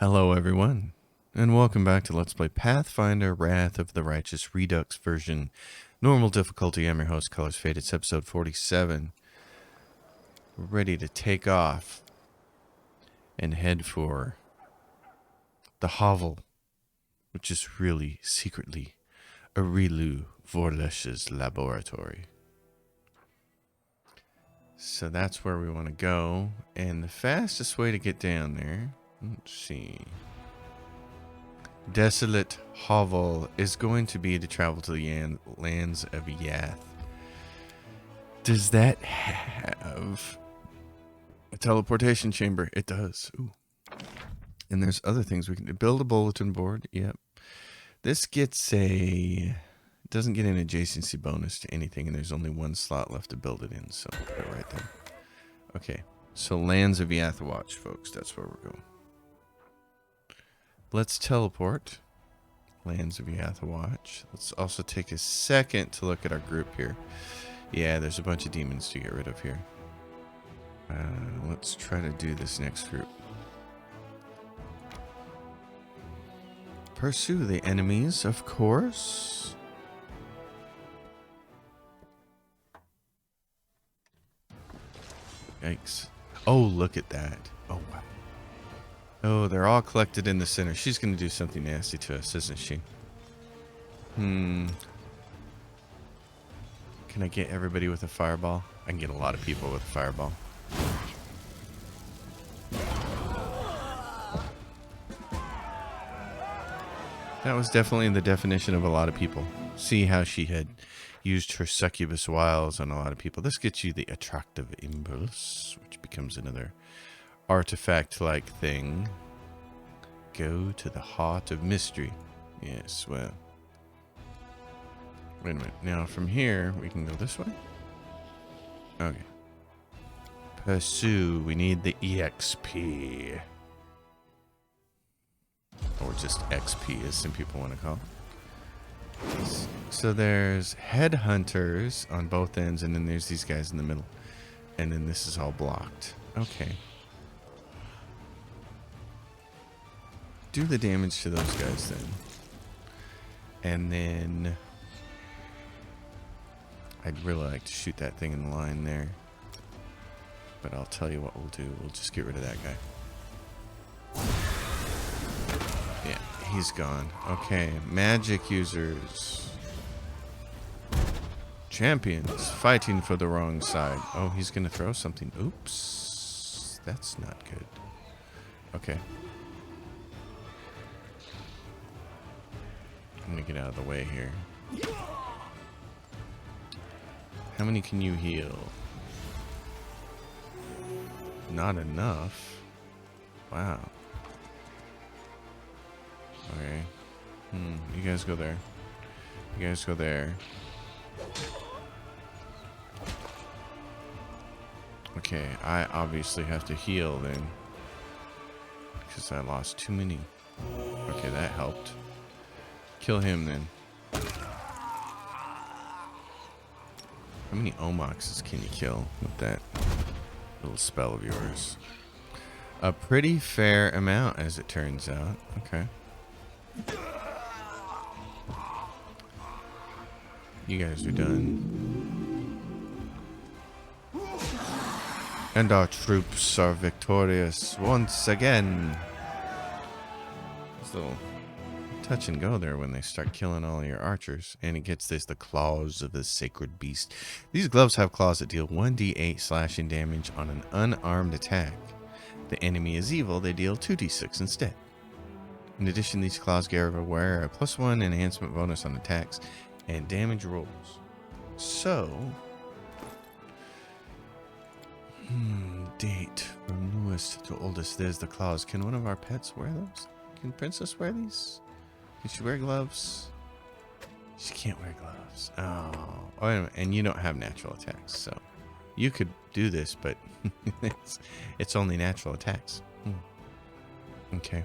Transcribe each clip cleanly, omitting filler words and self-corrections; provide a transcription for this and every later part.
Hello everyone, and welcome back to Let's Play Pathfinder Wrath of the Righteous Redux version. Normal difficulty. I'm your host, Colors Fade. It's episode 47. We're ready to take off and head for the hovel, which is really secretly Arilu Vorlesh's laboratory. So that's where we want to go, and the fastest way to get down there, let's see. Desolate Hovel is going to be to travel to the lands of Yath. Does that have a teleportation chamber? It does. Ooh. And there's other things we can do. Build a bulletin board. Yep. This gets it doesn't get an adjacency bonus to anything, and there's only one slot left to build it in, so put it right there. Okay. So lands of Athawatch, folks. That's where we're going. Let's teleport. Lands of Athawatch. Let's also take a second to look at our group here. Yeah, there's a bunch of demons to get rid of here. Let's try to do this next group. Pursue the enemies, of course. Yikes. Oh, look at that. Oh, wow. Oh, they're all collected in the center. She's going to do something nasty to us, isn't she? Can I get everybody with a fireball? I can get a lot of people with a fireball. That was definitely the definition of a lot of people. See how she had used her succubus wiles on a lot of people. This gets you the attractive impulse, which becomes another artifact-like thing. Go to the heart of mystery. Yes, well. Wait a minute. Now, from here, we can go this way? Okay. Pursue. We need the EXP. Or just XP, as some people want to call it. So there's headhunters on both ends, and then there's these guys in the middle. And then this is all blocked. Okay. Do the damage to those guys then. And then I'd really like to shoot that thing in the line there. But I'll tell you what we'll do. We'll just get rid of that guy. Yeah, he's gone. Okay, magic users. Champions fighting for the wrong side. Oh, he's going to throw something. Oops. That's not good. Okay. I'm gonna get out of the way here. How many can you heal? Not enough. Wow. Okay. You guys go there. You guys go there. Okay, I obviously have to heal then. Because I lost too many. Okay, that helped. Kill him then. How many Omoxes can you kill with that little spell of yours? A pretty fair amount, as it turns out. Okay. You guys are done. And our troops are victorious once again. So touch and go there when they start killing all your archers. And it gets this, the claws of the sacred beast. These gloves have claws that deal 1d8 slashing damage on an unarmed attack. If the enemy is evil, they deal 2d6 instead. In addition, these claws give a wearer a +1 enhancement bonus on attacks and damage rolls. So, date from newest to oldest. There's the claws. Can one of our pets wear those? Can Princess wear these? Can she wear gloves? She can't wear gloves. Oh, and you don't have natural attacks, so you could do this, but it's only natural attacks. Okay.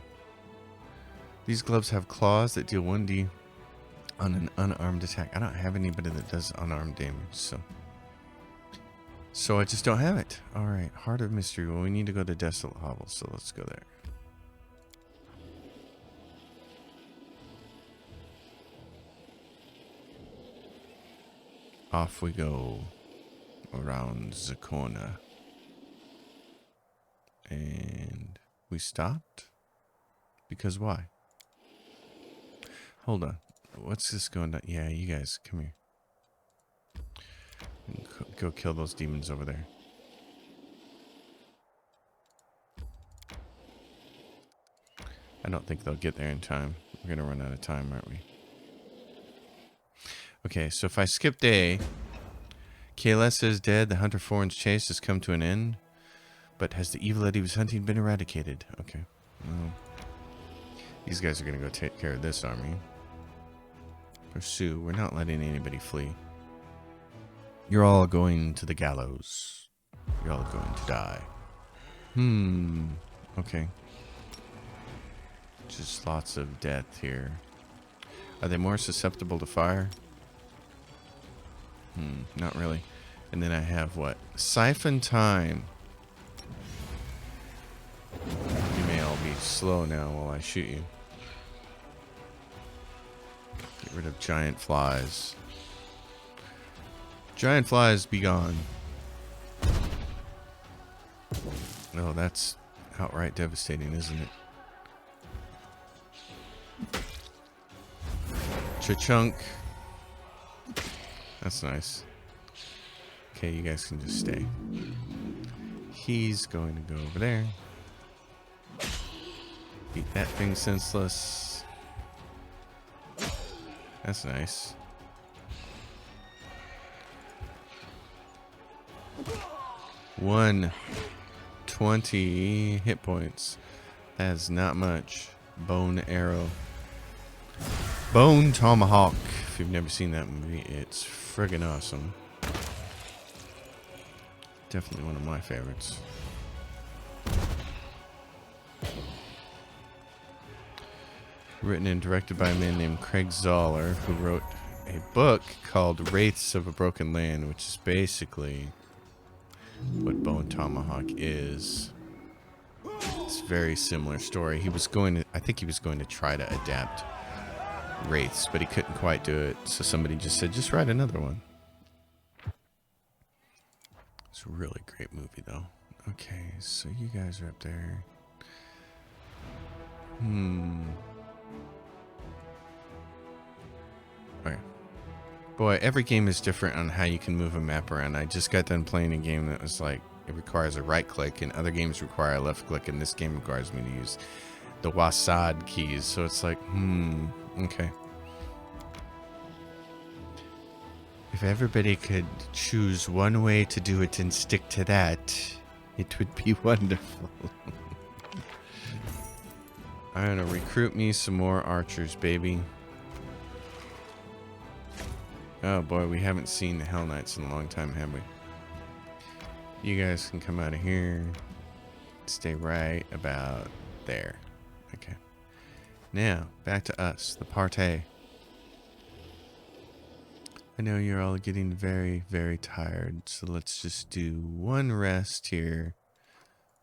These gloves have claws that deal 1d on an unarmed attack. I don't have anybody that does unarmed damage, so I just don't have it. All right, Heart of Mystery. Well, we need to go to Desolate Hovel, so let's go there. Off we go around the corner. And we stopped? Because why? Hold on. What's this going down? Yeah, you guys, come here. Go kill those demons over there. I don't think they'll get there in time. We're gonna run out of time, aren't we? Okay, so if I skip day, KLS is dead. The Hunter Foran's chase has come to an end. But has the evil that he was hunting been eradicated? Okay. Well, these guys are gonna go take care of this army. Pursue. We're not letting anybody flee. You're all going to the gallows. You're all going to die. Okay. Just lots of death here. Are they more susceptible to fire? Not really. And then I have what? Siphon time. You may all be slow now while I shoot you. Get rid of giant flies. Giant flies, be gone. Oh, that's outright devastating, isn't it? Cha-chunk. That's nice. Okay, you guys can just stay. He's going to go over there. Beat that thing senseless. That's nice. One 20 hit points. That is not much. Bone arrow. Bone tomahawk. If you've never seen that movie, it's friggin' awesome. Definitely one of my favorites. Written and directed by a man named Craig Zoller, who wrote a book called Wraiths of a Broken Land, which is basically what Bone Tomahawk is. It's a very similar story. He was going to, I think he was going to try to adapt Wraiths, but he couldn't quite do it. So somebody just said, just write another one. It's a really great movie, though. Okay, so you guys are up there. Okay. Boy, every game is different on how you can move a map around. I just got done playing a game that was like, it requires a right click, and other games require a left click, and this game requires me to use the WASD keys. So it's like, okay. If everybody could choose one way to do it and stick to that, it would be wonderful. I'm gonna recruit me some more archers, baby. Oh boy, we haven't seen the Hell Knights in a long time, have we? You guys can come out of here. Stay right about there. Okay. Now, back to us, the party. I know you're all getting very, very tired, so let's just do one rest here.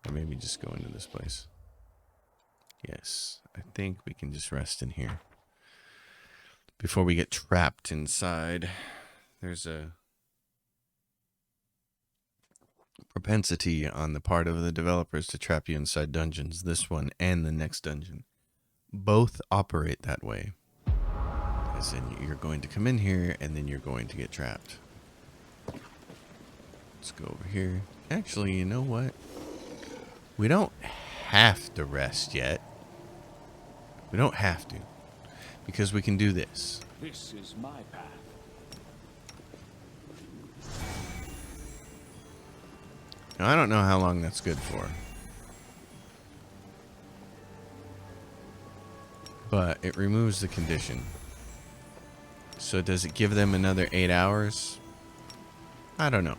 Or maybe just go into this place. Yes, I think we can just rest in here. Before we get trapped inside, there's a propensity on the part of the developers to trap you inside dungeons. This one and the next dungeon both operate that way. As in, you're going to come in here and then you're going to get trapped. Let's go over here. Actually, you know what? We don't have to rest yet. We don't have to. Because we can do this. This is my path. Now, I don't know how long that's good for. But it removes the condition. So does it give them another 8 hours? I don't know.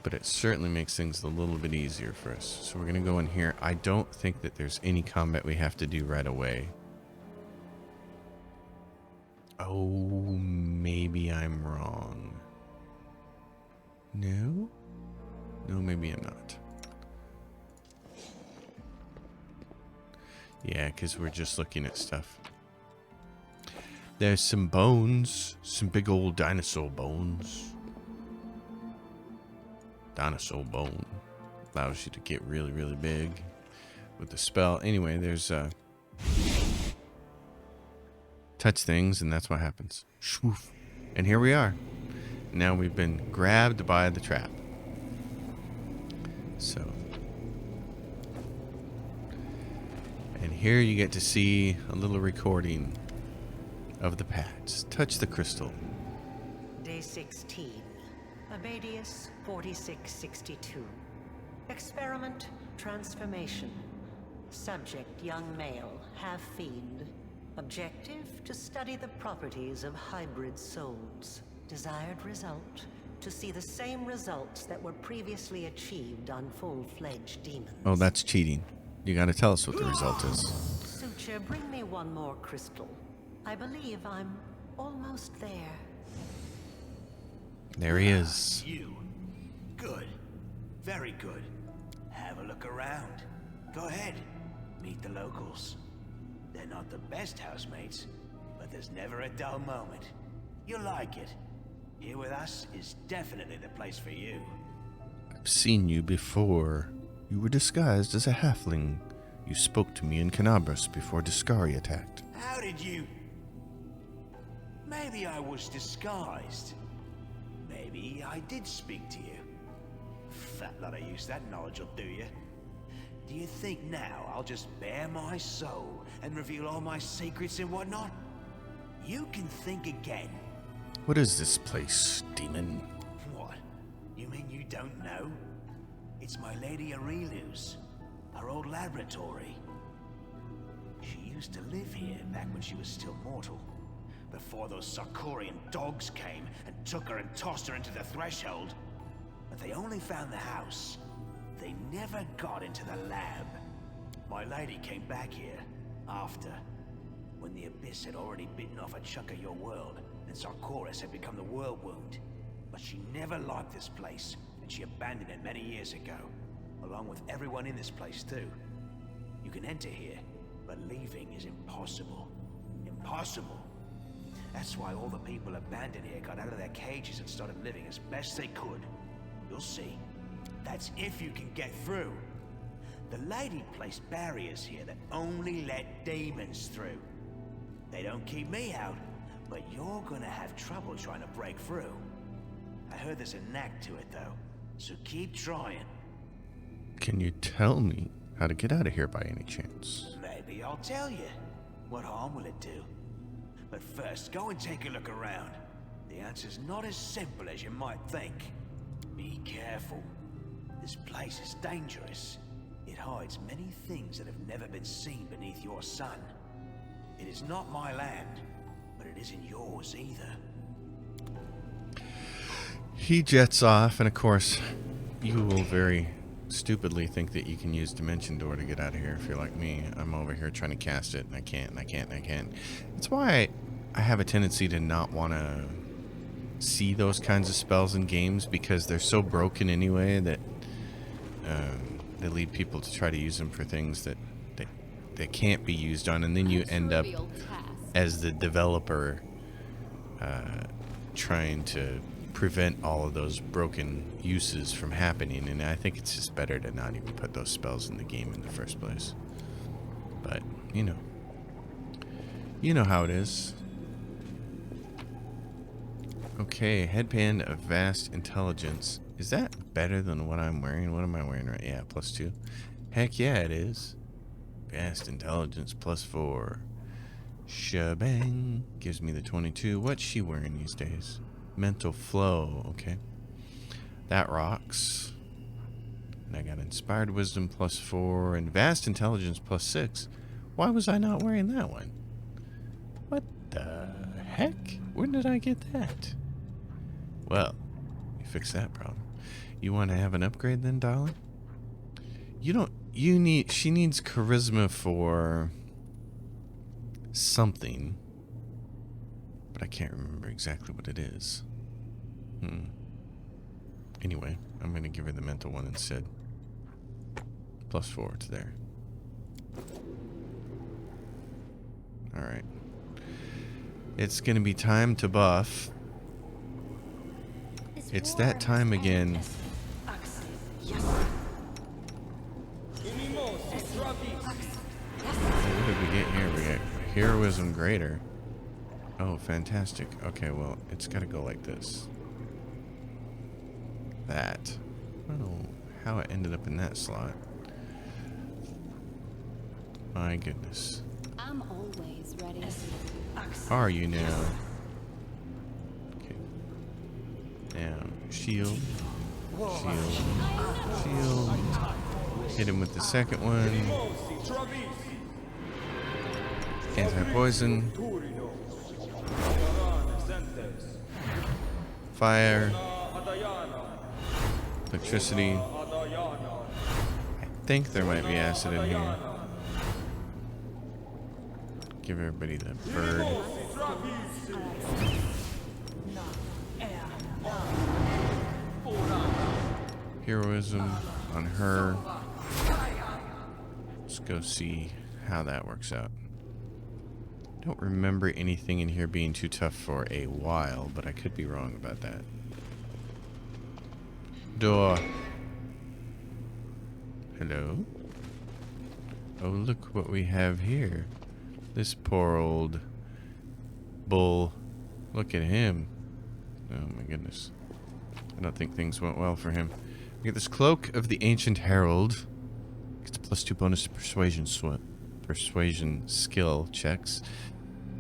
But it certainly makes things a little bit easier for us. So we're going to go in here. I don't think that there's any combat we have to do right away. Oh, maybe I'm wrong. No? No, maybe I'm not. Yeah, because we're just looking at stuff. There's some bones. Some big old dinosaur bones. Dinosaur bone. Allows you to get really, really big with the spell. Anyway, there's touch things, and that's what happens. Shwoof. And here we are. Now we've been grabbed by the trap. So. And here you get to see a little recording of the pads. Touch the crystal. Day 16. Abadius 4662. Experiment transformation. Subject young male, half fiend. Objective to study the properties of hybrid souls. Desired result to see the same results that were previously achieved on full-fledged demons. Oh, that's cheating. You gotta tell us what the result is. Suture, bring me one more crystal. I believe I'm almost there. There he is. You. Good. Very good. Have a look around. Go ahead. Meet the locals. They're not the best housemates, but there's never a dull moment. You'll like it. Here with us is definitely the place for you. I've seen you before. You were disguised as a halfling. You spoke to me in Canabras before Discari attacked. How did you... Maybe I was disguised. Maybe I did speak to you. Fat lot of use that knowledge will do you. Do you think now I'll just bare my soul and reveal all my secrets and whatnot? You can think again. What is this place, demon? What? You mean you don't know? It's my Lady Aurelu's, her old laboratory. She used to live here back when she was still mortal. Before those Sarkorian dogs came and took her and tossed her into the threshold. But they only found the house. They never got into the lab. My lady came back here after, when the Abyss had already bitten off a chunk of your world, and Sarkoris had become the world wound. But she never liked this place, and she abandoned it many years ago, along with everyone in this place too. You can enter here, but leaving is impossible. Impossible. That's why all the people abandoned here got out of their cages and started living as best they could. You'll see. That's if you can get through. The lady placed barriers here that only let demons through. They don't keep me out, but you're gonna have trouble trying to break through. I heard there's a knack to it though, so keep trying. Can you tell me how to get out of here by any chance? Maybe I'll tell you. What harm will it do? But first, go and take a look around. The answer's not as simple as you might think. Be careful. This place is dangerous. It hides many things that have never been seen beneath your sun. It is not my land, but it isn't yours either. He jets off, and of course, you will very stupidly think that you can use Dimension Door to get out of here if you're like me. I'm over here trying to cast it, and I can't, and I can't, and I can't. That's why I have a tendency to not want to see those kinds of spells in games, because they're so broken anyway that they lead people to try to use them for things that they can't be used on, and then you end up as the developer trying to prevent all of those broken uses from happening, and I think it's just better to not even put those spells in the game in the first place. But you know how it is. Okay, Headband of Vast Intelligence. Is that better than what I'm wearing? What am I wearing right? Yeah, +2. Heck yeah, it is. Vast Intelligence +4. Shebang. Gives me the 22. What's she wearing these days? Mental Flow. Okay. That rocks. And I got Inspired Wisdom +4 and Vast Intelligence +6. Why was I not wearing that one? What the heck? When did I get that? Well, you fix that problem. You want to have an upgrade then, darling? She needs charisma for something, but I can't remember exactly what it is. Anyway, I'm going to give her the mental one instead. +4 to there. Alright. It's gonna be time to buff. It's that time again. What did we get here? We got heroism greater. Oh, fantastic. Okay, well, it's gotta go like this. That. I don't know how it ended up in that slot. My goodness. I'm always ready. Are you now? Okay. Now, shield. Shield. Shield. Hit him with the second one. Anti-poison. Fire. Electricity. I think there might be acid in here. Give everybody the bird. Heroism on her. Let's go see how that works out. Don't remember anything in here being too tough for a while, but I could be wrong about that. Door. Hello? Oh, look what we have here. This poor old bull. Look at him. Oh my goodness. I don't think things went well for him. We get this Cloak of the Ancient Herald. Gets a +2 bonus to persuasion skill checks.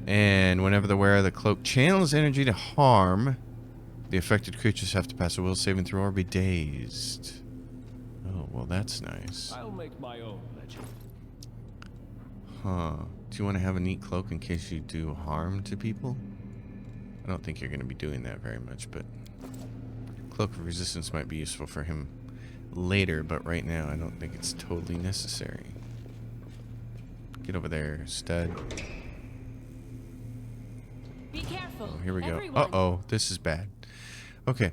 And whenever the wearer of the cloak channels energy to harm, the affected creatures have to pass a will saving throw or be dazed. Oh, well that's nice. I'll make my own legend. Huh. Do you want to have a neat cloak in case you do harm to people? I don't think you're going to be doing that very much, but Cloak of Resistance might be useful for him later, but right now I don't think it's totally necessary. Get over there, stud. Be careful. Oh, here we go. Everyone. Uh-oh, this is bad. Okay.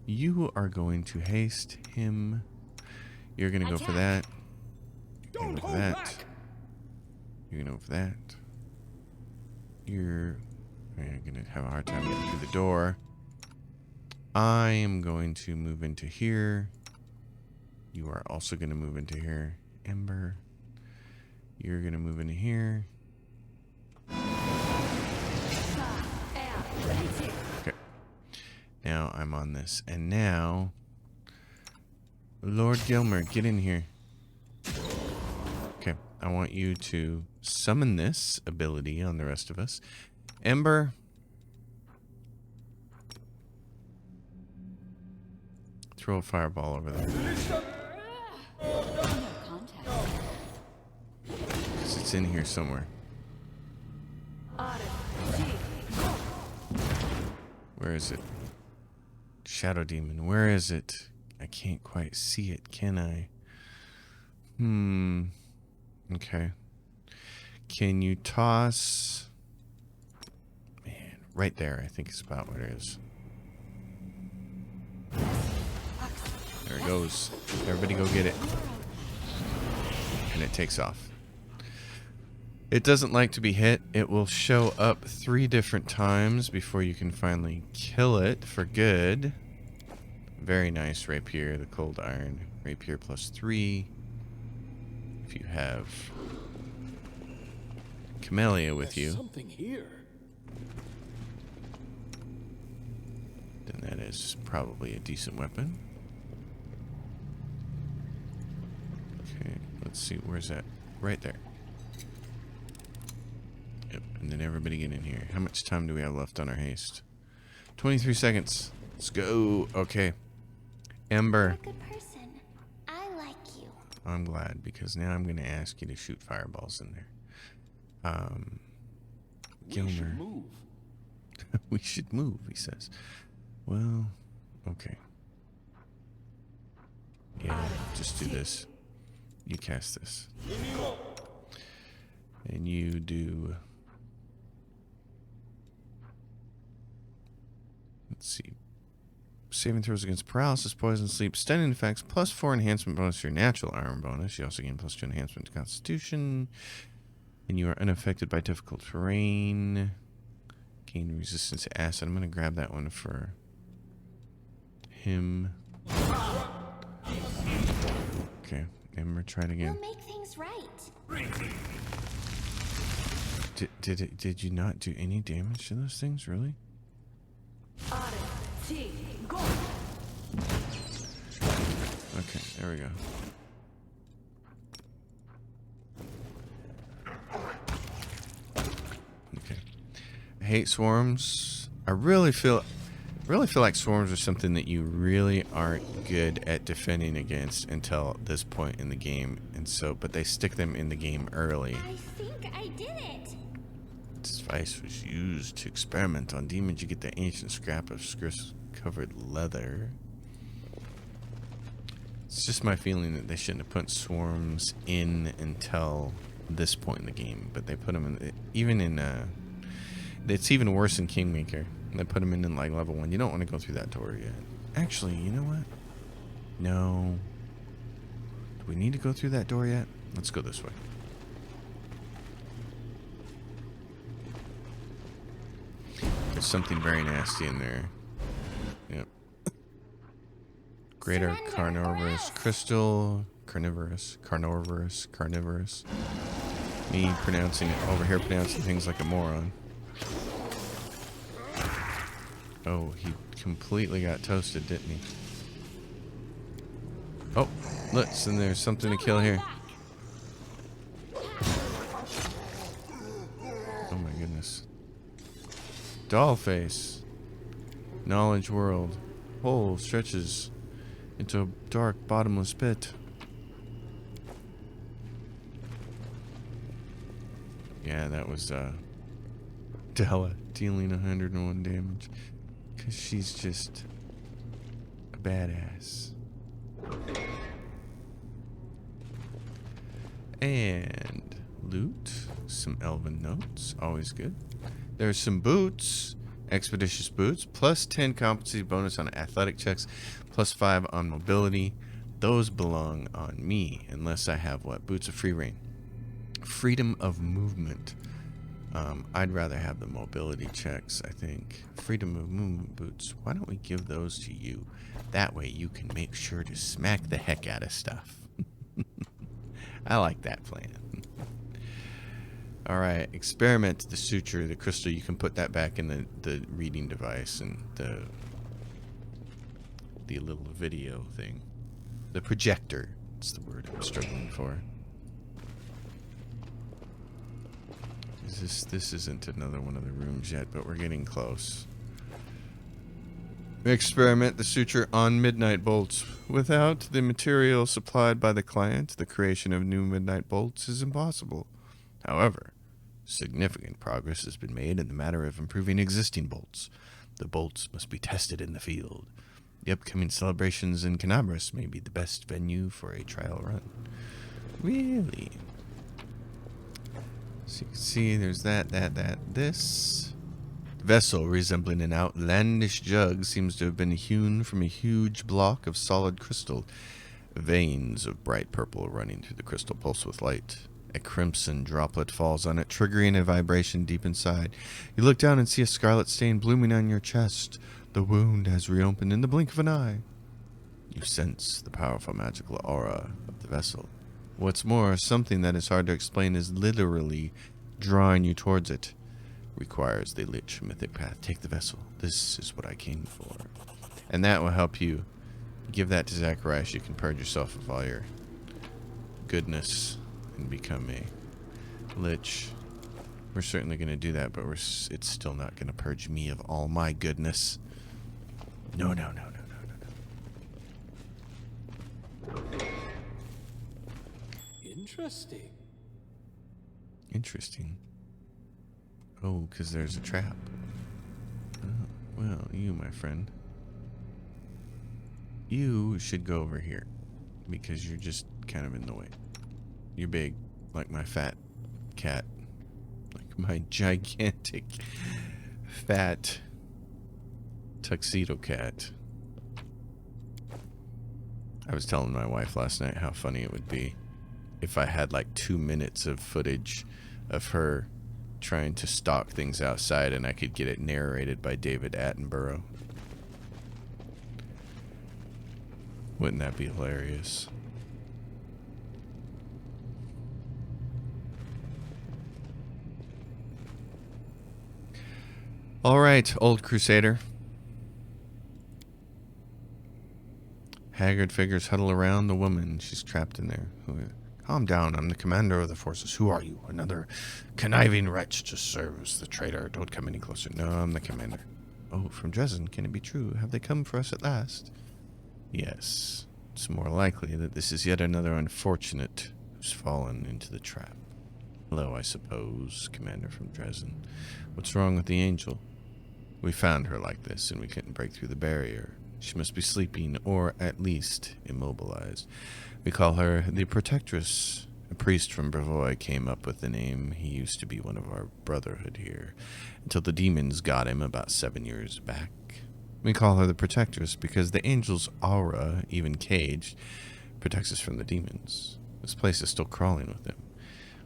You are going to haste him. You're going to go for that. You're going to go for that. You're going to go for that. You're going to have a hard time getting through the door. I am going to move into here. You are also going to move into here. Ember. You're going to move into here. Okay. Now I'm on this. And now, Lord Gilmer, get in here. Okay. I want you to summon this ability on the rest of us. Ember. Throw a fireball over there. No contact. Because it's in here somewhere. Where is it? Shadow Demon, where is it? I can't quite see it, can I? Okay. Can you toss... Man, right there, I think is about what it is. There it goes. Everybody go get it. And it takes off. It doesn't like to be hit. It will show up 3 different times before you can finally kill it for good. Very nice rapier, the cold iron. Rapier +3. If you have Camellia with you, Something here. then that is probably a decent weapon. Okay, let's see, where's that? Right there. Yep, and then everybody get in here. How much time do we have left on our haste? 23 seconds. Let's go. Okay. Ember. You're a good person. I like you. I'm glad, because now I'm going to ask you to shoot fireballs in there. We should Gilmer. move. We should move, he says. Well, okay. Yeah, just do this. You cast this. And you do... Let's see. Saving throws against paralysis, poison, sleep, stunning effects, +4 enhancement bonus to your natural armor bonus. You also gain +2 enhancement to constitution. And you are unaffected by difficult terrain. Gain resistance to acid. I'm gonna grab that one for him. Okay, and we're trying again. We'll make things right. Did you not do any damage to those things, really? Okay, there we go. Okay. I hate swarms. I really feel like swarms are something that you really aren't good at defending against until this point in the game, and so but they stick them in the game early. I think I did it. This device was used to experiment on demons. You get the ancient scrap of covered leather. It's just my feeling that they shouldn't have put swarms in until this point in the game, but they put them in, even in, it's even worse in Kingmaker. They put them in like level 1. You don't want to go through that door yet. Actually, you know what? No. Do we need to go through that door yet? Let's go this way. There's something very nasty in there. Yep. Greater carnivorous crystal. Carnivorous. Me pronouncing it over here, pronouncing things like a moron. Oh, he completely got toasted, didn't he? Oh, listen, there's something to kill here. Oh my goodness. Doll face. Knowledge world. Hole stretches into a dark, bottomless pit. Yeah, that was Della dealing 101 damage. Because she's just a badass. And loot. Some elven notes. Always good. There's some boots. Expeditious boots. Plus 10 competency bonus on athletic checks. Plus 5 on mobility. Those belong on me. Unless I have what? Boots of free reign. Freedom of movement. I'd rather have the mobility checks, I think. Freedom of movement boots. Why don't we give those to you? That way you can make sure to smack the heck out of stuff. I like that plan. Alright, experiment the suture, the crystal. You can put that back in the reading device and the little video thing. The projector. That's the word I'm struggling for. This isn't another one of the rooms yet, but we're getting close. Experiment the suture on midnight bolts. Without the material supplied by the client, the creation of new midnight bolts is impossible. However, significant progress has been made in the matter of improving existing bolts. The bolts must be tested in the field. The upcoming celebrations in Canabras may be the best venue for a trial run. Really? So you can see there's this vessel resembling an outlandish jug seems to have been hewn from a huge block of solid crystal. Veins of bright purple running through the crystal pulse with light. A crimson droplet falls on it, triggering a vibration deep inside. You look down and see a scarlet stain blooming on your chest. The wound has reopened in the blink of an eye. You sense the powerful magical aura of the vessel. What's more, something that is hard to explain is literally drawing you towards it. Requires the Lich mythic path. Take the vessel. This is what I came for. And that will help you. Give that to Zacharias. You can purge yourself of all your goodness and become a Lich. We're certainly going to do that, but it's still not going to purge me of all my goodness. No. Interesting. Oh, because there's a trap. Oh, well, you, my friend. You should go over here. Because you're just kind of in the way. You're big, like my fat cat. Like my gigantic, fat tuxedo cat. I was telling my wife last night how funny it would be if I had like 2 minutes of footage of her trying to stalk things outside and I could get it narrated by David Attenborough. Wouldn't that be hilarious? All right, old crusader. Haggard figures huddle around the woman. She's trapped in there. Calm down. I'm the commander of the forces. Who are you? Another conniving wretch to serve as the traitor. Don't come any closer. No, I'm the commander. Oh, from Dresden. Can it be true? Have they come for us at last? Yes. It's more likely that this is yet another unfortunate who's fallen into the trap. Hello, I suppose, commander from Dresden. What's wrong with the angel? We found her like this, and we couldn't break through the barrier. She must be sleeping, or at least immobilized. We call her the Protectress. A priest from Brevoy came up with the name. He used to be one of our brotherhood here, until the demons got him about 7 years back. We call her the Protectress because the angel's aura, even caged, protects us from the demons. This place is still crawling with them.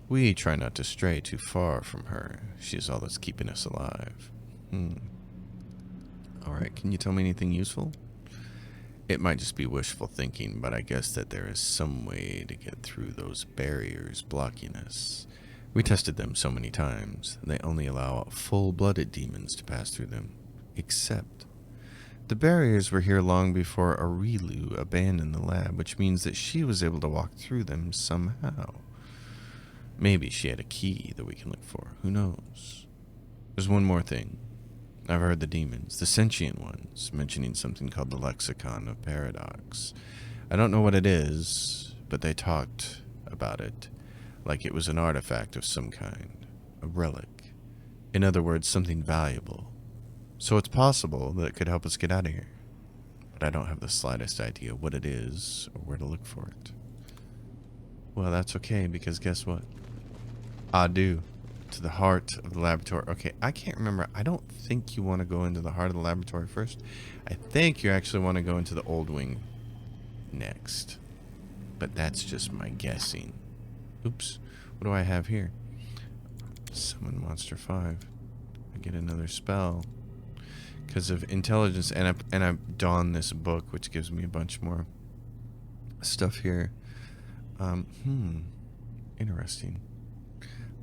We try not to stray too far from her. She is all that's keeping us alive. Alright, can you tell me anything useful? It might just be wishful thinking, but I guess that there is some way to get through those barriers blocking us. We tested them so many times. They only allow full-blooded demons to pass through them. Except the barriers were here long before Aurelu abandoned the lab, which means that she was able to walk through them somehow. Maybe she had a key that we can look for. Who knows? There's one more thing. I've heard the demons, the sentient ones, mentioning something called the Lexicon of Paradox. I don't know what it is, but they talked about it like it was an artifact of some kind, a relic. In other words, something valuable. So it's possible that it could help us get out of here. But I don't have the slightest idea what it is or where to look for it. Well, that's okay, because guess what? I do. To the heart of the laboratory. Okay, I can't remember. I don't think you want to go into the heart of the laboratory first. I think you actually want to go into the old wing next. But that's just my guessing. Oops. What do I have here? Summon Monster 5. I get another spell. Because of intelligence. And I don this book, which gives me a bunch more stuff here. Interesting.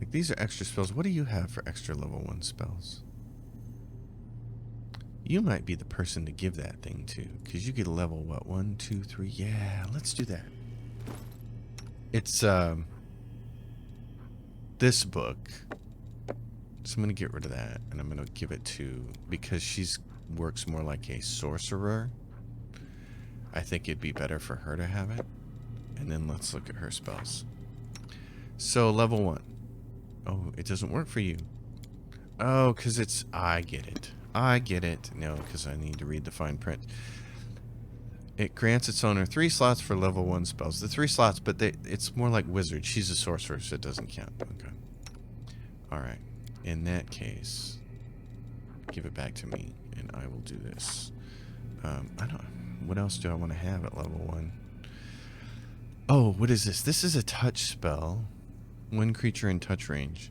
Like, these are extra spells. What do you have for extra level 1 spells? You might be the person to give that thing to, because you get a level, what, 1, 2, 3? Yeah, let's do that. It's, this book. So I'm going to get rid of that, and I'm going to give it to, because she's works more like a sorcerer. I think it'd be better for her to have it. And then let's look at her spells. So, level 1. Oh, it doesn't work for you. Oh, because it's... I get it. I get it. No, because I need to read the fine print. It grants its owner 3 slots for level 1 spells. The 3 slots, but it's more like wizard. She's a sorcerer, so it doesn't count. Okay. Alright. In that case, give it back to me, and I will do this. I don't... What else do I want to have at level 1? Oh, what is this? This is a touch spell. 1 creature in touch range.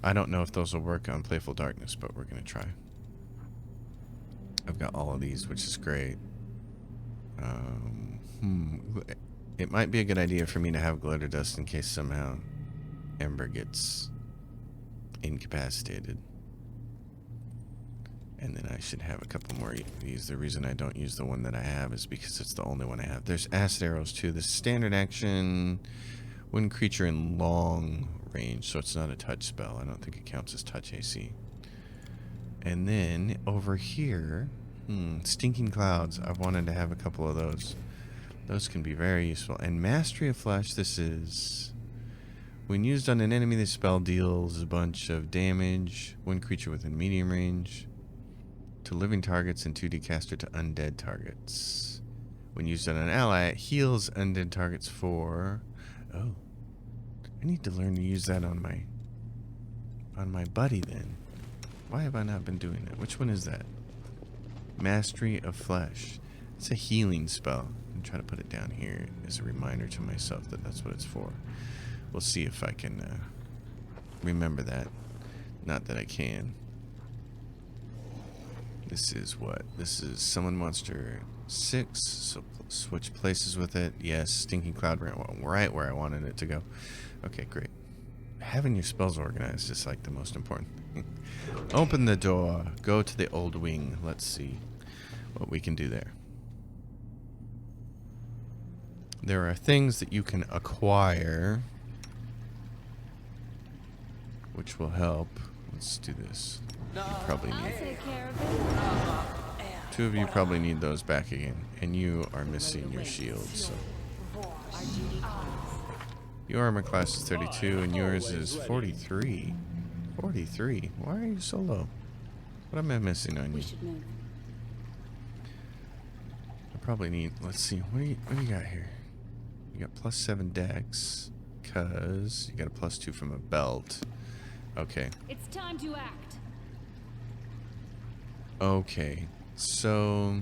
I don't know if those will work on Playful Darkness, but we're going to try. I've got all of these, which is great. It might be a good idea for me to have Glitter Dust in case somehow Ember gets incapacitated. And then I should have a couple more of these. The reason I don't use the one that I have is because it's the only one I have. There's Acid Arrows too. The standard action... 1 creature in long range, so it's not a touch spell. I don't think it counts as touch AC. And then over here, Stinking Clouds. I've wanted to have a couple of those. Those can be very useful. And Mastery of Flesh, this is... When used on an enemy, this spell deals a bunch of damage. 1 creature within medium range. To living targets and 2d caster to undead targets. When used on an ally, it heals undead targets for... Oh, I need to learn to use that on my buddy then. Why have I not been doing that? Which one is that? Mastery of Flesh. It's a healing spell. I'm trying to put it down here as a reminder to myself that that's what it's for. We'll see if I can remember that. Not that I can. This is what? This is Summon Monster 6, so switch places with it. Yes, Stinking Cloud ran right where I wanted it to go. Okay, great. Having your spells organized is like the most important thing. Open the door. Go to the old wing. Let's see what we can do there. There are things that you can acquire, which will help. Let's do this. You probably need. Take care of it. 2 of you probably need those back again, and you are missing your shields. So. Your armor class is 32, and yours is 43. 43. Why are you so low? What am I missing on you? I probably need. Let's see. What do you got here? You got +7 dex, cause you got a +2 from a belt. Okay. It's time to act. Okay. So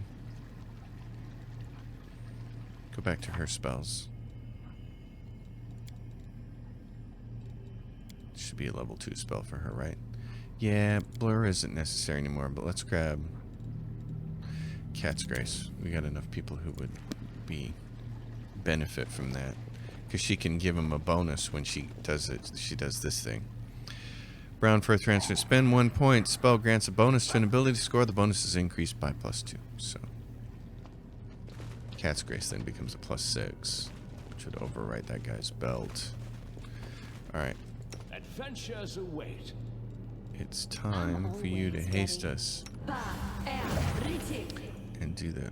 go back to her spells. Should be a level 2 spell for her, right? Yeah, blur isn't necessary anymore, but let's grab Cat's Grace. We got enough people who would benefit from that, because she can give him a bonus when she does it. She does this thing. Brown Fur Transfer. Spend 1 point. Spell grants a bonus to an ability score. The bonus is increased by +2. So Cat's Grace then becomes a +6, which would overwrite that guy's belt. Alright. Adventures await. It's time for you to haste us and do the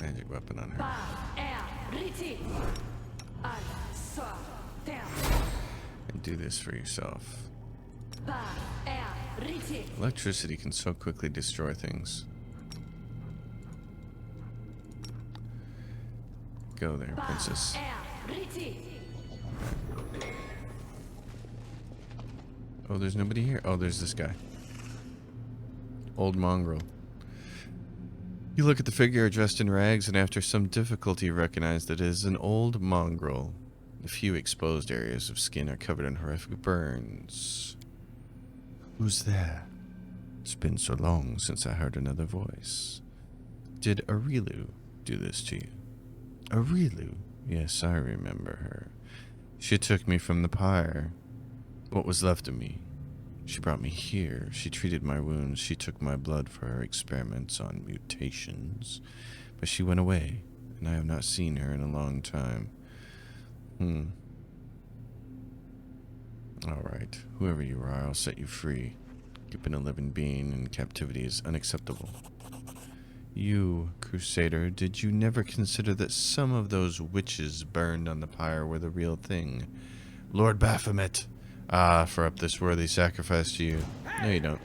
magic weapon on her. And do this for yourself. Electricity can so quickly destroy things. Go there, princess. Oh, there's nobody here. Oh, there's this guy. Old Mongrel. You look at the figure dressed in rags, and after some difficulty recognize that it is an old mongrel. The few exposed areas of skin are covered in horrific burns. Who's there? It's been so long since I heard another voice. Did Arilu do this to you? Arilu? Yes, I remember her. She took me from the pyre. What was left of me. She brought me here. She treated my wounds. She took my blood for her experiments on mutations. But she went away, and I have not seen her in a long time. Alright. Whoever you are, I'll set you free. Keeping a living being in captivity is unacceptable. You, Crusader, did you never consider that some of those witches burned on the pyre were the real thing? Lord Baphomet! For up this worthy sacrifice to you. No, you don't.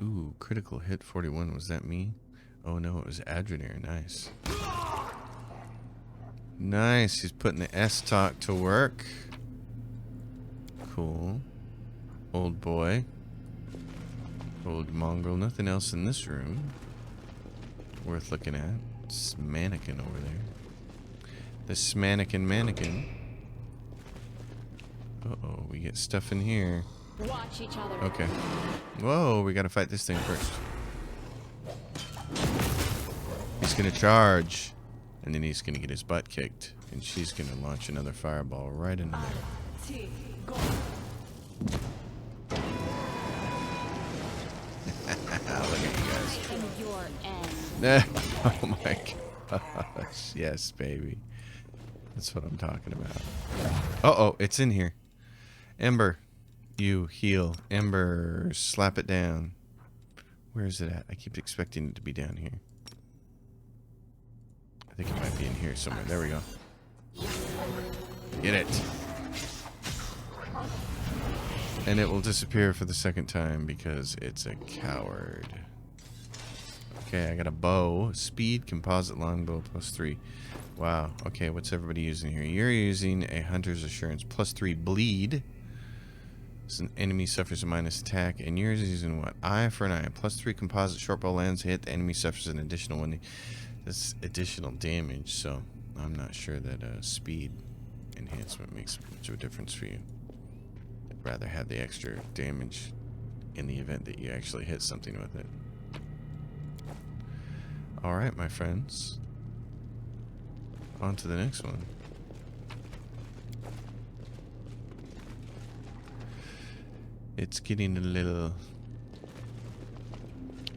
Ooh, critical hit 41. Was that me? Oh no, it was Adrenir. Nice. Nice. He's putting the S-Talk to work. Cool. Old boy. Old mongrel. Nothing else in this room worth looking at. It's mannequin over there. This mannequin. Uh-oh, we get stuff in here. Watch each other. Okay. Whoa, we gotta fight this thing first. He's gonna charge, and then he's gonna get his butt kicked, and she's gonna launch another fireball right into there. Look at you guys. And your end. Oh my gosh. Yes, baby. That's what I'm talking about. Uh-oh, it's in here. Ember, you heal. Ember, slap it down. Where is it at? I keep expecting it to be down here. I think it might be in here somewhere. There we go. Get it. And it will disappear for the second time because it's a coward. Okay, I got a bow. Speed, composite longbow, +3. Wow. Okay, what's everybody using here? You're using a Hunter's Assurance, +3 bleed. So an enemy suffers a minus attack, and yours is using what? Eye for an eye. +3 composite shortbow lands hit. The enemy suffers an additional one. That's additional damage, so I'm not sure that speed enhancement makes much of a difference for you. I'd rather have the extra damage in the event that you actually hit something with it. Alright, my friends. On to the next one. It's getting a little...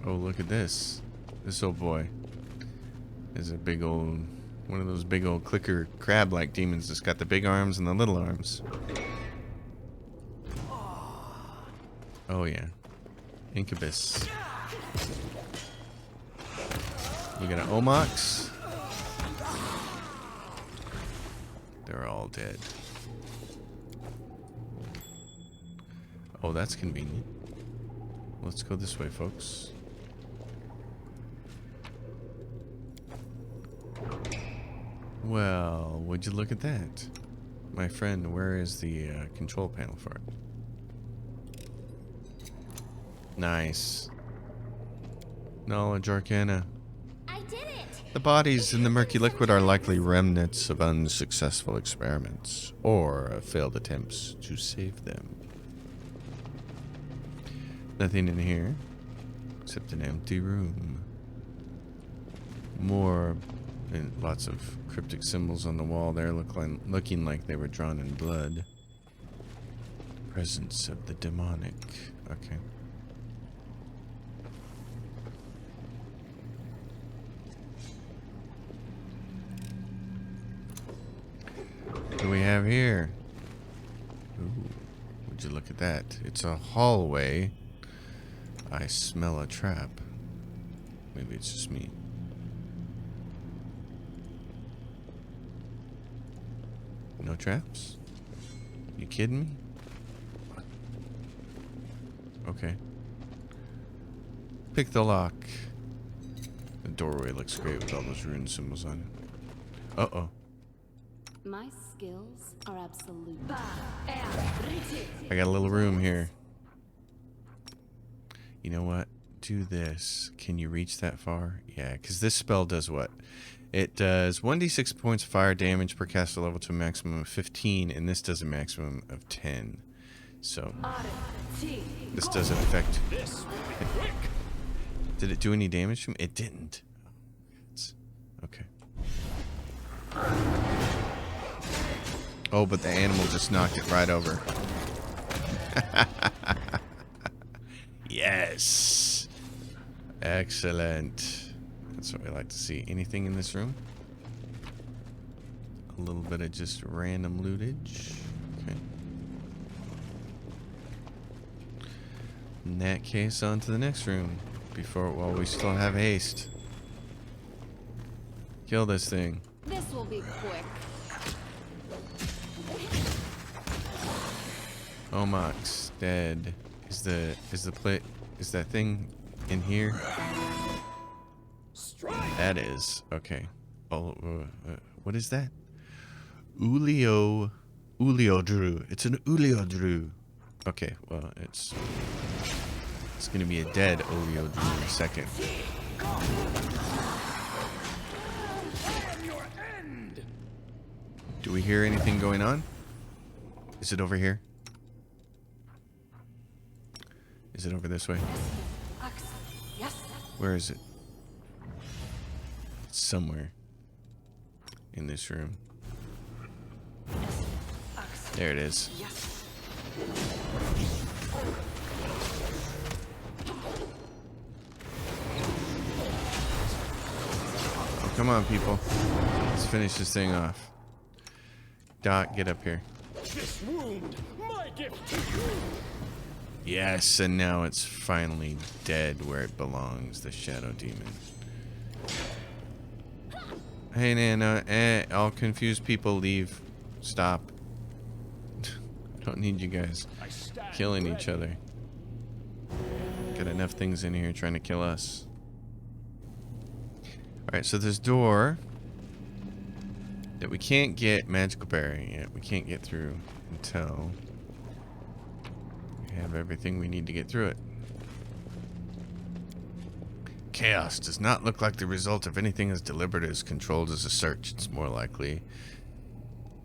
Oh, look at this. This old boy is a big old... One of those big old clicker crab-like demons that's got the big arms and the little arms. Oh, yeah. Incubus. You got an Omox. They're all dead. Oh, that's convenient. Let's go this way, folks. Well, would you look at that? My friend, where is the control panel for it? Nice. Knowledge Arcana. I did it! The bodies in the murky liquid are likely remnants of unsuccessful experiments or failed attempts to save them. Nothing in here except an empty room. More and lots of cryptic symbols on the wall there looking like they were drawn in blood. Presence of the demonic. Okay. What do we have here? Ooh, would you look at that? It's a hallway. I smell a trap. Maybe it's just me. No traps? You kidding me? Okay. Pick the lock. The doorway looks great with all those rune symbols on it. Uh-oh. My skills are absolute. I got a little room here. You know what? Do this. Can you reach that far? Yeah, because this spell does what? It does 1d6 points of fire damage per caster level to a maximum of 15, and this does a maximum of 10. So, this doesn't affect... Did it do any damage to me? It didn't. Okay. Oh, but the animal just knocked it right over. Yes. Excellent. That's what we like to see. Anything in this room? A little bit of just random lootage. Okay. In that case, on to the next room. While we still have haste. Kill this thing. This will be quick. Omox dead. Is that thing in here? That is okay. Oh, what is that? Uliodru. It's an Uliodru. Okay, well it's gonna be a dead Uliodru in a second. Do we hear anything going on? Is it over here? Is it over this way? Where is it? It's somewhere in this room. There it is. Oh, come on, people. Let's finish this thing off. Doc, get up here. This wound, my gift to you. Yes, and now it's finally dead where it belongs, the Shadow Demon. Hey, Nana, all confused people leave. Stop. I don't need you guys killing each other. Got enough things in here trying to kill us. Alright, so this door that we can't get magical barrier yet. We can't get through until we have everything we need to get through it. Chaos does not look like the result of anything as deliberate as controlled as a search. It's more likely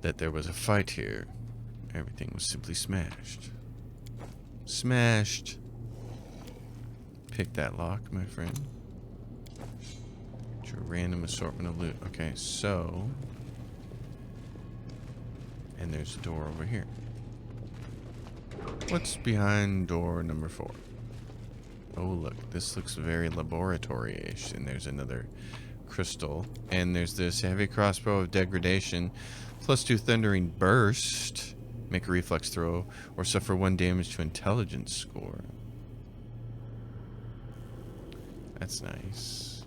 that there was a fight here. Everything was simply smashed. Smashed. Pick that lock, my friend. Get your random assortment of loot. Okay, so... And there's a door over here. What's behind door number 4? Oh, look. This looks very laboratory-ish. And there's another crystal. And there's this heavy crossbow of degradation. +2 thundering burst. Make a reflex throw. Or suffer 1 damage to intelligence score. That's nice.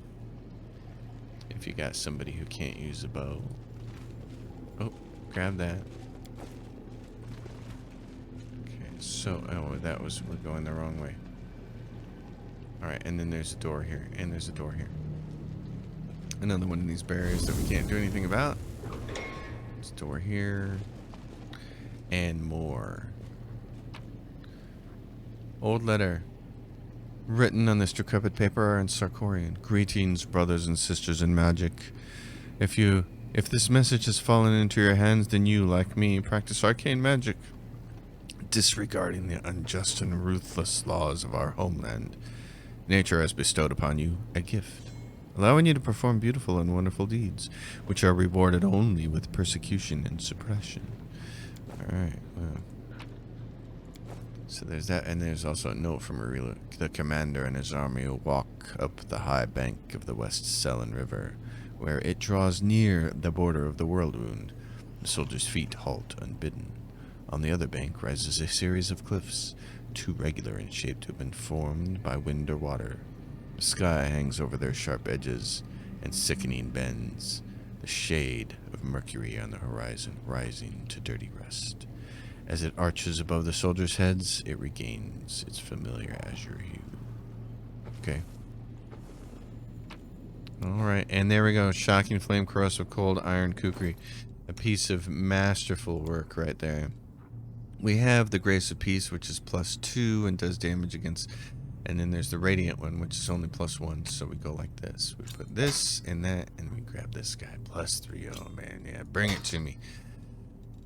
If you got somebody who can't use a bow. Oh, grab that. So, oh, that was, we're going the wrong way. Alright, and then there's a door here, and there's a door here. Another one of these barriers that we can't do anything about. There's a door here. And more. Old letter. Written on this decrepit paper are in Sarkorian. Greetings, brothers and sisters in magic. If this message has fallen into your hands, then you, like me, practice arcane magic. Disregarding the unjust and ruthless laws of our homeland, nature has bestowed upon you a gift, allowing you to perform beautiful and wonderful deeds, which are rewarded only with persecution and suppression. Alright, well. So there's that, and there's also a note from Herald. The commander and his army walk up the high bank of the West Selen River, where it draws near the border of the World Wound. The soldiers' feet halt unbidden. On the other bank rises a series of cliffs, too regular in shape to have been formed by wind or water. The sky hangs over their sharp edges and sickening bends, the shade of Mercury on the horizon rising to dirty rust. As it arches above the soldiers' heads, it regains its familiar azure hue. Okay. Alright, and there we go. Shocking flame, corrosive cold, iron kukri. A piece of masterful work right there. We have the Grace of Peace, which is +2 and does damage against... And then there's the Radiant one, which is only +1. So we go like this. We put this and that, and we grab this guy. +3. Oh, man. Yeah, bring it to me.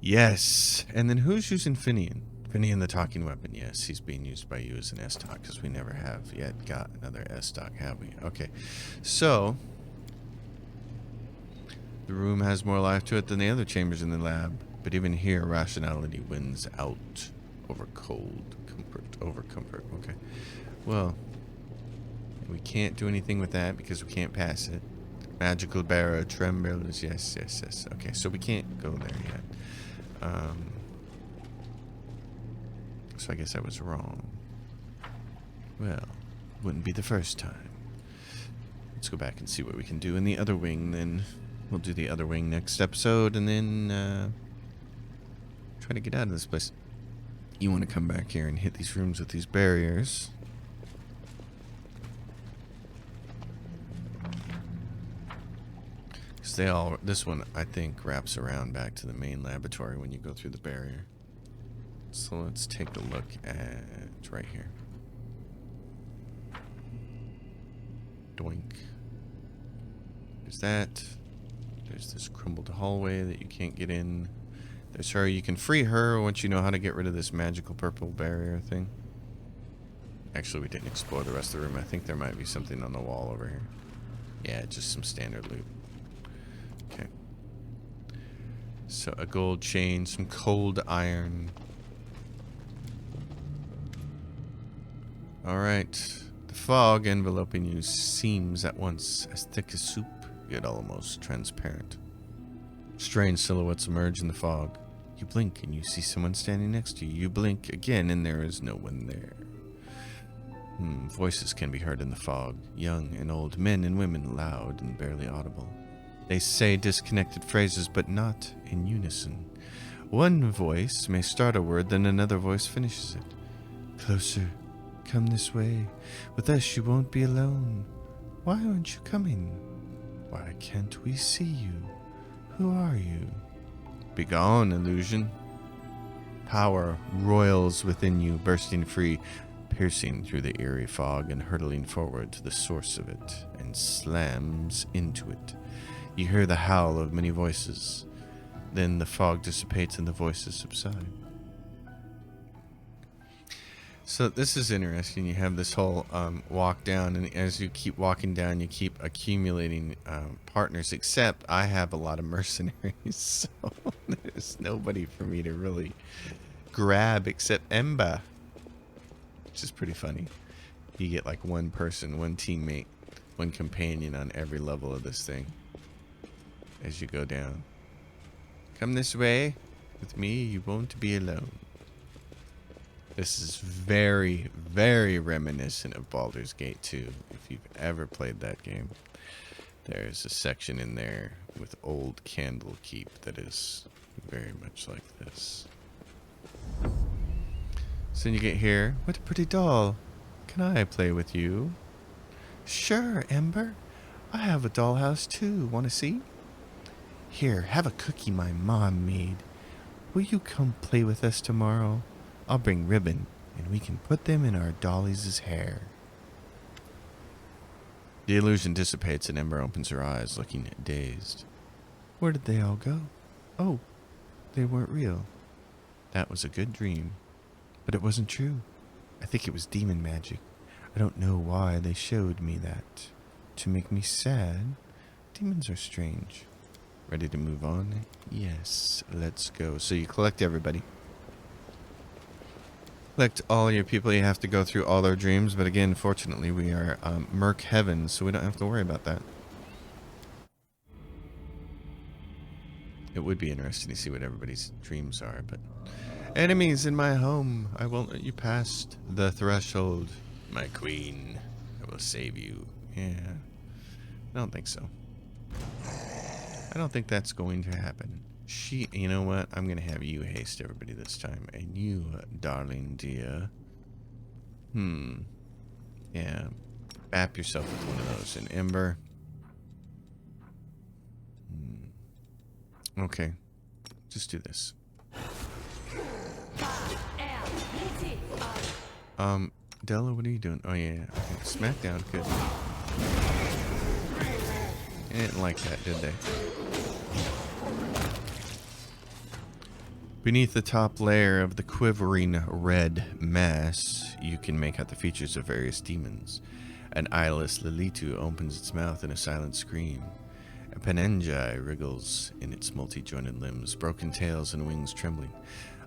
Yes. And then who's using Finian? Finian the talking weapon. Yes, he's being used by you as an S-Talk, because we never have yet got another S-Talk, have we? Okay. So... The room has more life to it than the other chambers in the lab. But even here, rationality wins out over comfort. Okay. Well, we can't do anything with that because we can't pass it. Magical barrier trembles. Yes. Okay, so we can't go there yet. So I guess I was wrong. Well, wouldn't be the first time. Let's go back and see what we can do in the other wing. Then we'll do the other wing next episode, and then try to get out of this place. You want to come back here and hit these rooms with these barriers. Because this one, I think, wraps around back to the main laboratory when you go through the barrier. So let's take a look at right here. Doink. There's that. There's this crumbled hallway that you can't get in. There's her. You can free her once you know how to get rid of this magical purple barrier thing. Actually, we didn't explore the rest of the room. I think there might be something on the wall over here. Yeah, just some standard loot. Okay. So a gold chain, some cold iron. Alright. The fog enveloping you seems at once as thick as soup, yet almost transparent. Strange silhouettes emerge in the fog. You blink and you see someone standing next to you. You blink again and there is no one there. Voices can be heard in the fog. Young and old, men and women, loud and barely audible. They say disconnected phrases, but not in unison. One voice may start a word, then another voice finishes it. Closer. Come this way. With us you won't be alone. Why aren't you coming? Why can't we see you? Who are you? Begone, illusion. Power roils within you, bursting free, piercing through the eerie fog and hurtling forward to the source of it, and slams into it. You hear the howl of many voices. Then the fog dissipates and the voices subside. So this is interesting. You have this whole walk down, and as you keep walking down, you keep accumulating partners, except I have a lot of mercenaries, so there's nobody for me to really grab except Emba, which is pretty funny. You get like one person, one teammate, one companion on every level of this thing as you go down. Come this way. With me, you won't be alone. This is very, very reminiscent of Baldur's Gate 2, if you've ever played that game. There's a section in there with old Candlekeep that is very much like this. So then you get here. What a pretty doll. Can I play with you? Sure, Ember. I have a dollhouse too. Want to see? Here, have a cookie my mom made. Will you come play with us tomorrow? I'll bring ribbon, and we can put them in our dollies' hair. The illusion dissipates, and Ember opens her eyes, looking dazed. Where did they all go? Oh, they weren't real. That was a good dream. But it wasn't true. I think it was demon magic. I don't know why they showed me that. To make me sad? Demons are strange. Ready to move on? Yes, let's go. So you collect everybody. Collect all your people. You have to go through all their dreams, but again, fortunately, we are Merc Heaven, so we don't have to worry about that. It would be interesting to see what everybody's dreams are, but... Enemies in my home. I won't let you past the threshold. My queen. I will save you. Yeah. I don't think so. I don't think that's going to happen. You know what? I'm going to have you haste everybody this time. And you, darling dear. Yeah. Bap yourself with one of those. An ember. Okay. Just do this. Della, what are you doing? Oh, yeah. Okay. Smackdown. Good. They didn't like that, did they? Beneath the top layer of the quivering red mass, you can make out the features of various demons. An eyeless Lilitu opens its mouth in a silent scream. A Penenjai wriggles in its multi-jointed limbs, broken tails and wings trembling.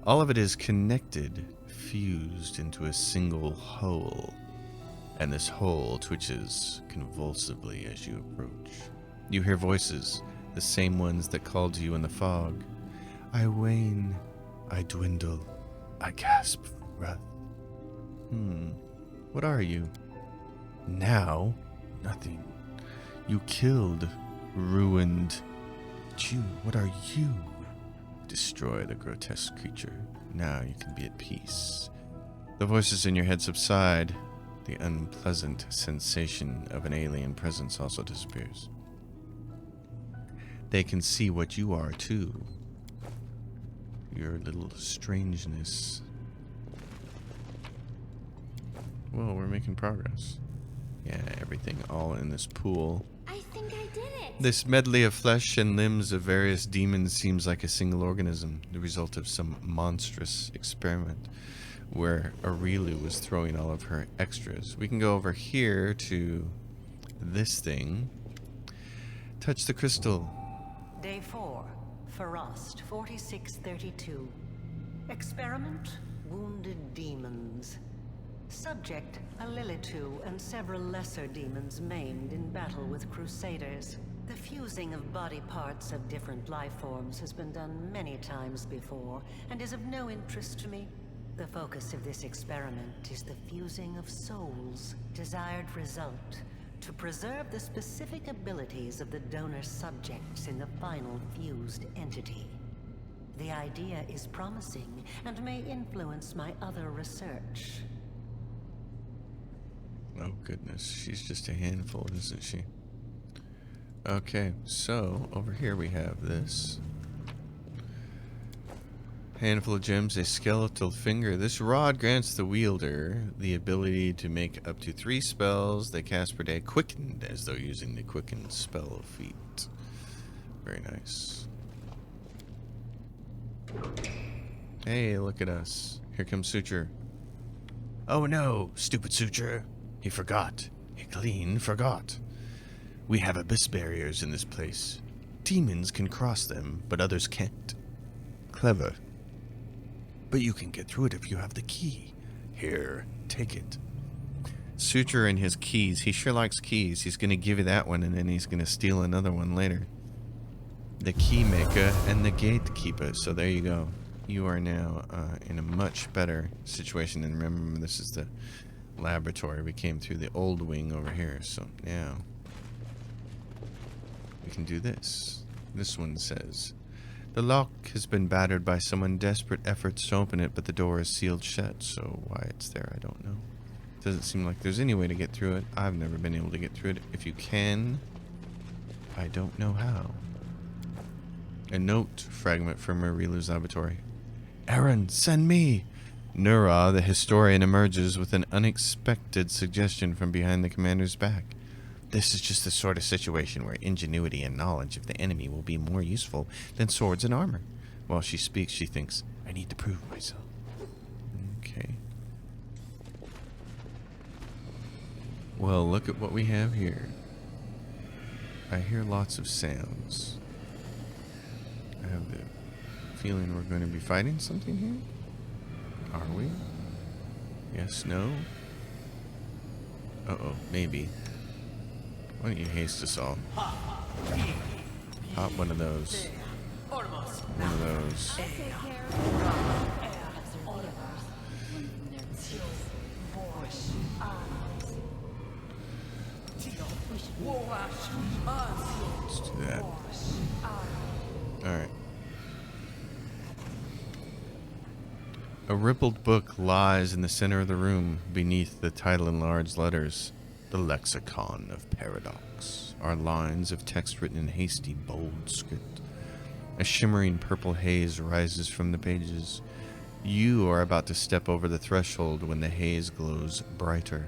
All of it is connected, fused into a single whole. And this whole twitches convulsively as you approach. You hear voices, the same ones that called to you in the fog. I wane, I dwindle, I gasp for breath. What are you? Now, nothing. You killed, ruined. But you, what are you? Destroy the grotesque creature. Now you can be at peace. The voices in your head subside. The unpleasant sensation of an alien presence also disappears. They can see what you are, too. Your little strangeness. Well, we're making progress. Yeah, everything all in this pool. I think I did it. This medley of flesh and limbs of various demons seems like a single organism, the result of some monstrous experiment where Aurilu was throwing all of her extras. We can go over here to this thing. Touch the crystal. Day 4, Frost, 4632. Experiment, wounded demons. Subject, a Lilitu and several lesser demons maimed in battle with crusaders. The fusing of body parts of different life forms has been done many times before, and is of no interest to me. The focus of this experiment is the fusing of souls. Desired result, to preserve the specific abilities of the donor subjects in the final fused entity. The idea is promising, and may influence my other research. Oh goodness, she's just a handful, isn't she? Okay, so over here we have this. Handful of gems, a skeletal finger. This rod grants the wielder the ability to make up to 3 spells they cast per day, quickened, as though using the quickened spell feat. Very nice. Hey, look at us. Here comes Suture. Oh no, stupid Suture. He forgot. He clean forgot. We have abyss barriers in this place. Demons can cross them, but others can't. Clever. But you can get through it if you have the key. Here, take it. Suture and his keys. He sure likes keys. He's going to give you that one, and then he's going to steal another one later. The key maker and the gatekeeper. So there you go. You are now in a much better situation. And remember, this is the laboratory. We came through the old wing over here. So now we can do this. This one says, the lock has been battered by someone desperate efforts to open it, but the door is sealed shut. So why it's there, I don't know. Doesn't seem like there's any way to get through it. I've never been able to get through it. If you can, I don't know how. A note fragment from Marilu's laboratory. Aaron, send me! Nura, the historian, emerges with an unexpected suggestion from behind the commander's back. This is just the sort of situation where ingenuity and knowledge of the enemy will be more useful than swords and armor. While she speaks, she thinks, I need to prove myself. Okay. Well, look at what we have here. I hear lots of sounds. I have the feeling we're going to be fighting something here. Are we? Yes, no? Uh-oh, maybe. Why don't you haste us all? Pop one of those. One of those. Let's do that. Alright. A rippled book lies in the center of the room beneath the title in large letters. The Lexicon of Paradox are lines of text written in hasty, bold script. A shimmering purple haze rises from the pages. You are about to step over the threshold when the haze glows brighter.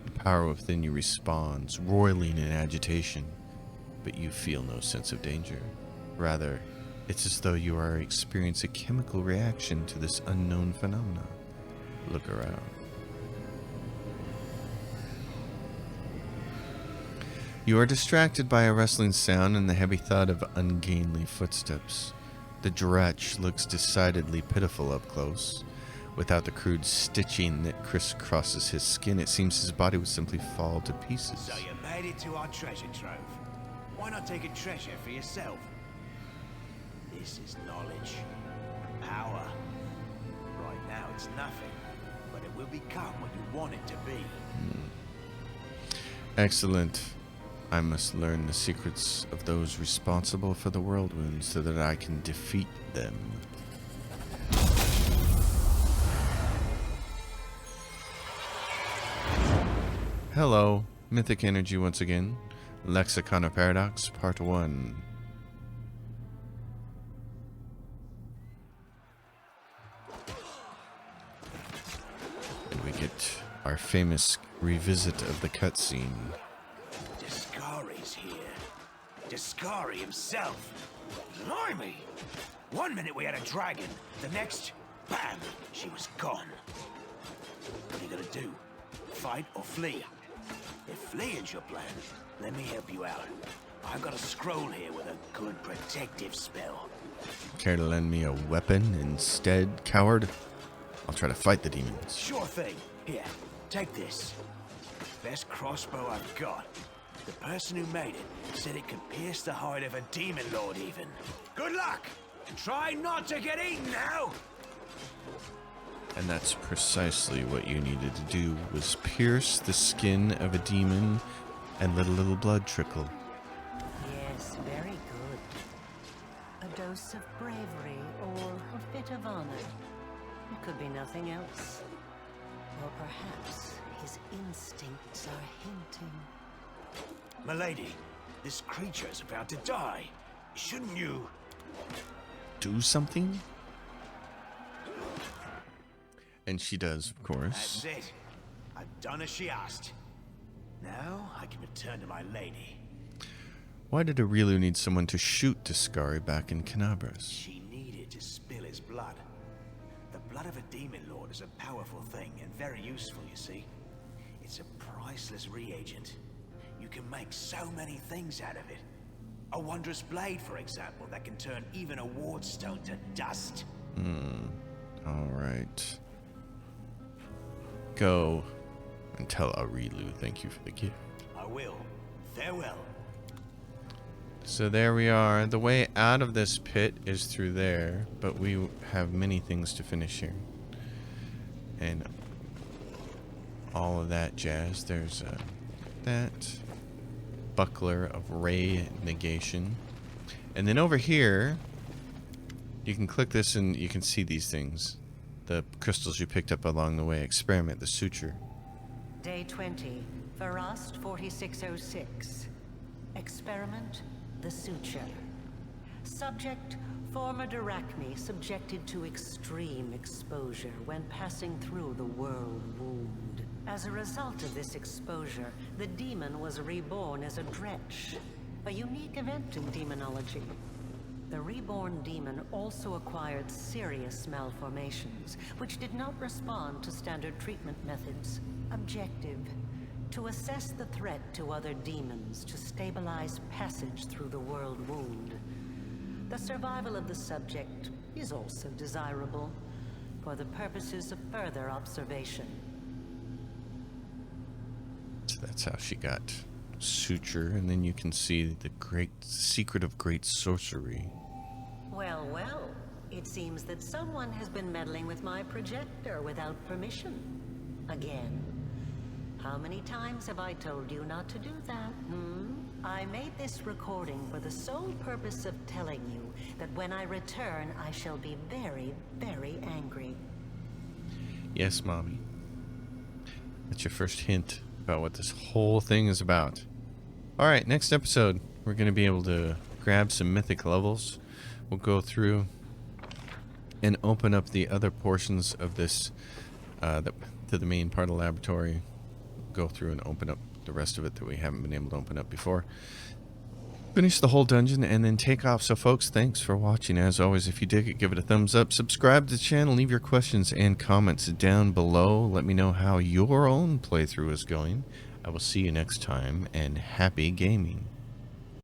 The power within you responds, roiling in agitation, but you feel no sense of danger. Rather, it's as though you are experiencing a chemical reaction to this unknown phenomena. Look around. You are distracted by a rustling sound and the heavy thud of ungainly footsteps. The Dratch looks decidedly pitiful up close. Without the crude stitching that crisscrosses his skin, it seems his body would simply fall to pieces. So you made it to our treasure trove. Why not take a treasure for yourself? This is knowledge. Power. Right now it's nothing, but it will become what you want it to be. Excellent. I must learn the secrets of those responsible for the whirlwind so that I can defeat them. Hello, Mythic Energy once again. Lexicon of Paradox, Part 1. And we get our famous revisit of the cutscene. Discari's here. Discari himself. Blimey! One minute we had a dragon, the next, bam, she was gone. What are you gonna do? Fight or flee? If fleeing's your plan, let me help you out. I've got a scroll here with a good protective spell. Care to lend me a weapon instead, coward? I'll try to fight the demons. Sure thing. Here, take this. Best crossbow I've got. The person who made it said it could pierce the hide of a demon lord even. Good luck! Try not to get eaten now! And that's precisely what you needed to do, was pierce the skin of a demon and let a little blood trickle. Yes, very good. A dose of bravery or a bit of honor. It could be nothing else. Or perhaps his instincts are hinting. Milady, this creature is about to die. Shouldn't you... Do something? And she does, of course. That's it. I've done as she asked. Now I can return to my lady. Why did Aureliu need someone to shoot Discari back in Canabras? She needed to spill his blood. The blood of a demon lord is a powerful thing and very useful, you see. It's a priceless reagent. You can make so many things out of it. A wondrous blade, for example, that can turn even a wardstone to dust. Alright. Go and tell Aurilu thank you for the gift. I will. Farewell. So there we are. The way out of this pit is through there, but we have many things to finish here. And all of that jazz. There's that buckler of ray negation. And then over here, you can click this and you can see these things. The crystals you picked up along the way. Experiment, the suture. Day 20, Farast 4606. Experiment, the suture. Subject, former Dirachme subjected to extreme exposure when passing through the world wound. As a result of this exposure, the demon was reborn as a dretch, a unique event in demonology. The reborn demon also acquired serious malformations, which did not respond to standard treatment methods. Objective: to assess the threat to other demons to stabilize passage through the world wound. The survival of the subject is also desirable for the purposes of further observation. So that's how she got suture, and then you can see the great secret of great sorcery. Well, well, it seems that someone has been meddling with my projector without permission. Again. How many times have I told you not to do that, I made this recording for the sole purpose of telling you that when I return, I shall be very, very angry. Yes, Mommy. That's your first hint about what this whole thing is about. Alright, next episode, we're going to be able to grab some mythic levels. We'll go through and open up the other portions of this, to the main part of the laboratory. Go through and open up the rest of it that we haven't been able to open up before. Finish the whole dungeon and then take off. So folks, thanks for watching. As always, if you dig it, give it a thumbs up. Subscribe to the channel. Leave your questions and comments down below. Let me know how your own playthrough is going. I will see you next time, and happy gaming.